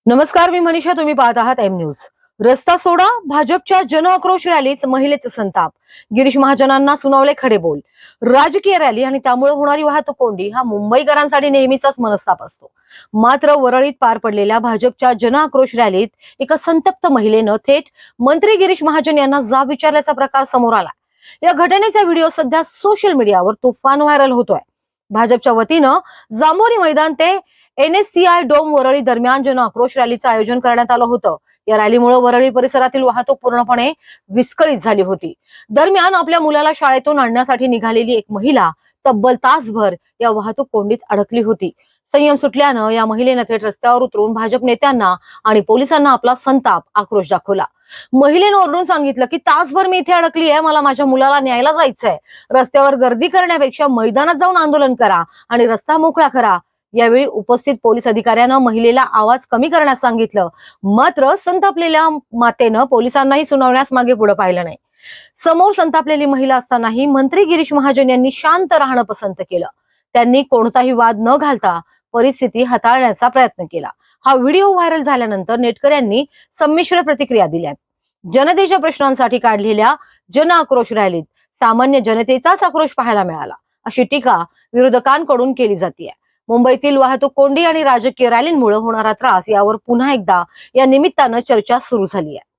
नमस्कार, मी मनीषा. तुम्ही पाहत आहात एम न्यूज. रस्ता सोडा, भाजपच्या जन आक्रोश रॅलीत महिलेचं संताप. गिरीश महाजनांना सुनावले खडे बोल. राजकीय रॅली आणि त्यामुळे होणारी वाहतूक कोंडी हा मुंबईकरांसाठी नेहमीचाच मनस्ताप असतो. मात्र वरळीत पार पडलेल्या भाजपच्या जन आक्रोश रॅलीत एका संतप्त महिलेनं थेट मंत्री गिरीश महाजन यांना जाब विचारल्याचा प्रकार समोर आला. या घटनेचा व्हिडिओ सध्या सोशल मीडियावर तुफान व्हायरल होतोय. भाजपच्या वतीनं जांभोरी मैदान ते NSCI डोम वरळी दरम्यान जन आक्रोश रॅलीचं आयोजन करण्यात आलं होतं. या रॅलीमुळे वरळी परिसरातील वाहतूक पूर्णपणे विस्कळीत झाली होती. दरम्यान आपल्या मुलाला शाळेतून आणण्यासाठी निघालेली एक महिला तब्बल तासभर या वाहतूक कोंडीत अडकली होती. संयम सुटल्यानं या महिलेनं थेट रस्त्यावर उतरून भाजप नेत्यांना आणि पोलिसांना आपला संताप, आक्रोश दाखवला. महिलेनं ओरडून सांगितलं की तासभर मी इथे अडकली आहे, मला माझ्या मुलाला न्यायला जायचंय. रस्त्यावर गर्दी करण्यापेक्षा मैदानात जाऊन आंदोलन करा आणि रस्ता मोकळा करा. यावेळी उपस्थित पोलीस अधिकाऱ्यानं महिलेला आवाज कमी करण्यास सांगितलं. मात्र संतापलेल्या मातेनं पोलिसांनाही सुनावण्यास मागे पुढे पाहिलं नाही. समोर संतापलेली महिला असतानाही मंत्री गिरीश महाजन यांनी शांत राहणं पसंत केलं. त्यांनी कोणताही वाद न घालता परिस्थिती हाताळण्याचा प्रयत्न केला. हा व्हिडिओ व्हायरल झाल्यानंतर नेटकऱ्यांनी संमिश्र प्रतिक्रिया दिल्यात. जनतेच्या प्रश्नांसाठी काढलेल्या जन आक्रोश रॅलीत सामान्य जनतेचाच आक्रोश पाहायला मिळाला, अशी टीका विरोधकांकडून केली जाते. मुंबईतील वाहतूक कोंडी आणि राजकीय रॅलींमुळे होणारा त्रास यावर पुन्हा एकदा या निमित्तानं चर्चा सुरू झाली आहे.